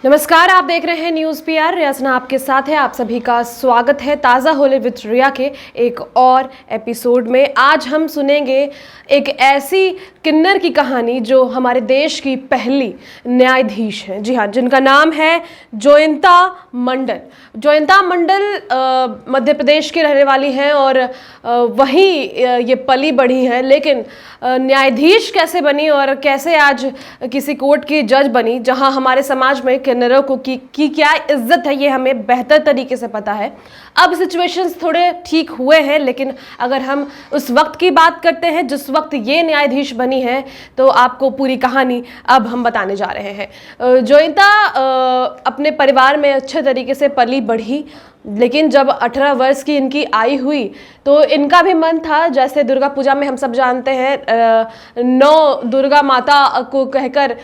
नमस्कार, आप देख रहे हैं न्यूज़ पीआर। रियासना आपके साथ है। आप सभी का स्वागत है ताज़ा होले विद रिया के एक और एपिसोड में। आज हम सुनेंगे एक ऐसी किन्नर की कहानी जो हमारे देश की पहली न्यायाधीश हैं। जी हाँ, जिनका नाम है जयंता मंडल। जयंता मंडल मध्य प्रदेश की रहने वाली हैं और वहीं ये पली बढ़ी हैं, लेकिन न्यायाधीश कैसे बनी और कैसे आज किसी कोर्ट की जज बनी जहां हमारे समाज में किन्नरों को की क्या इज्जत है, ये हमें बेहतर तरीके से पता है। अब सिचुएशंस थोड़े ठीक हुए हैं, लेकिन अगर हम उस वक्त की बात करते हैं जिस वक्त ये न्यायाधीश बनी है, तो आपको पूरी कहानी अब हम बताने जा रहे हैं। जयंता अपने परिवार में अच्छे तरीके से पली बढ़ी, लेकिन जब 18 वर्ष की इनकी आई हुई तो इनका भी मन था, जैसे दुर्गा पूजा में हम सब जानते हैं 9 दुर्गा माता को कहकर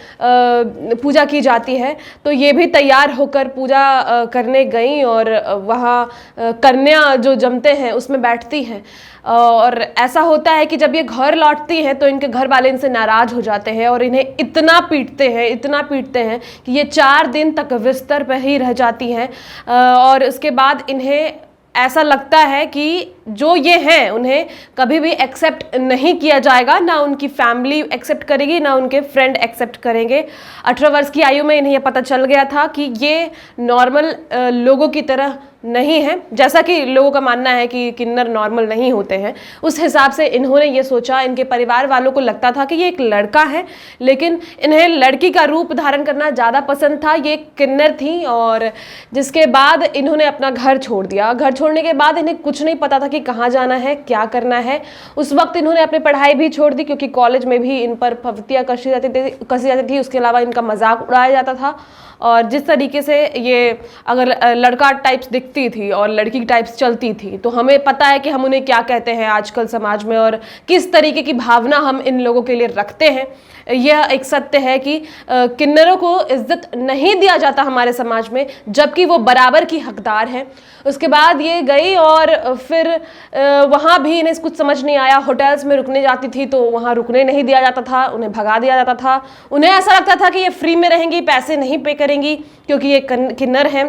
पूजा की जाती है, तो ये भी तैयार होकर पूजा करने गई और वहाँ कन्या जो जमते हैं उसमें बैठती हैं। और ऐसा होता है कि जब ये घर लौटती हैं तो इनके घर वाले इनसे नाराज हो जाते हैं और इन्हें इतना पीटते हैं कि ये 4 दिन तक बिस्तर पर ही रह जाती हैं। और उसके बाद इन्हें ऐसा लगता है कि जो ये हैं उन्हें कभी भी एक्सेप्ट नहीं किया जाएगा, ना उनकी फैमिली एक्सेप्ट करेगी, ना उनके फ्रेंड एक्सेप्ट करेंगे। 18 वर्ष की आयु में इन्हें यह पता चल गया था कि ये नॉर्मल लोगों की तरह नहीं है, जैसा कि लोगों का मानना है कि किन्नर नॉर्मल नहीं होते हैं। उस हिसाब से इन्होंने ये सोचा, इनके परिवार वालों को लगता था कि ये एक लड़का है, लेकिन इन्हें लड़की का रूप धारण करना ज़्यादा पसंद था। ये किन्नर थी और जिसके बाद इन्होंने अपना घर छोड़ दिया। घर छोड़ने के बाद इन्हें कुछ नहीं पता था कि कहाँ जाना है, क्या करना है। उस वक्त इन्होंने अपनी पढ़ाई भी छोड़ दी, क्योंकि कॉलेज में भी इन पर फफ्तियाँ कसी जाती थी। उसके अलावा इनका मजाक उड़ाया जाता था और जिस तरीके से ये अगर लड़का टाइप्स दिखती थी और लड़की टाइप्स चलती थी, तो हमें पता है कि हम उन्हें क्या कहते हैं आजकल समाज में और किस तरीके की भावना हम इन लोगों के लिए रखते हैं। यह एक सत्य है कि किन्नरों को इज्जत नहीं दिया जाता हमारे समाज में, जबकि वो बराबर की हकदार हैं। उसके बाद ये गई और फिर वहाँ भी इन्हें कुछ समझ नहीं आया। होटल्स में रुकने जाती थी तो वहाँ रुकने नहीं दिया जाता था, उन्हें भगा दिया जाता था। उन्हें ऐसा लगता था कि ये फ्री में रहेंगी, पैसे नहीं पे करेंगी क्योंकि ये किन्नर हैं।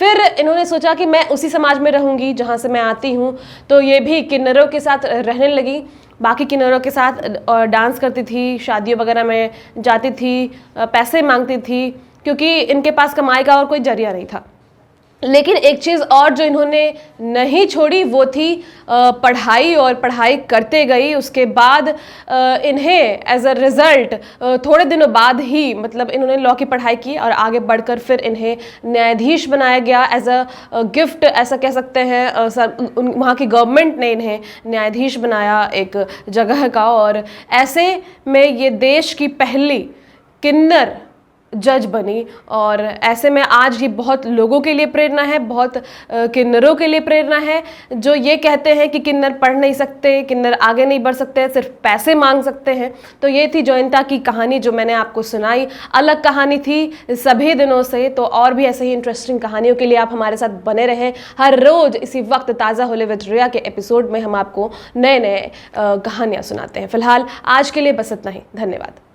फिर इन्होंने सोचा कि मैं उसी समाज में रहूंगी जहाँ से मैं आती हूँ, तो ये भी किन्नरों के साथ रहने लगी। बाकी किन्नरों के साथ डांस करती थी, शादियों वगैरह में जाती थी, पैसे मांगती थी, क्योंकि इनके पास कमाई का और कोई जरिया नहीं था। लेकिन एक चीज़ और जो इन्होंने नहीं छोड़ी वो थी पढ़ाई, और पढ़ाई करते गई। उसके बाद इन्हें एज अ रिज़ल्ट थोड़े दिनों बाद ही, मतलब इन्होंने लॉ की पढ़ाई की और आगे बढ़कर फिर इन्हें न्यायाधीश बनाया गया एज अ गिफ्ट, ऐसा कह सकते हैं। वहाँ की गवर्नमेंट ने इन्हें न्यायाधीश बनाया एक जगह का, और ऐसे में ये देश की पहली किन्नर जज बनी। और ऐसे में आज ये बहुत लोगों के लिए प्रेरणा है, बहुत किन्नरों के लिए प्रेरणा है जो ये कहते हैं कि किन्नर पढ़ नहीं सकते, किन्नर आगे नहीं बढ़ सकते, सिर्फ पैसे मांग सकते हैं। तो ये थी जयंता की कहानी जो मैंने आपको सुनाई। अलग कहानी थी सभी दिनों से, तो और भी ऐसे ही इंटरेस्टिंग कहानियों के लिए आप हमारे साथ बने रहें। हर रोज इसी वक्त ताज़ा होले विद रिया के एपिसोड में हम आपको नए नए कहानियाँ सुनाते हैं। फिलहाल आज के लिए बस इतना ही। धन्यवाद।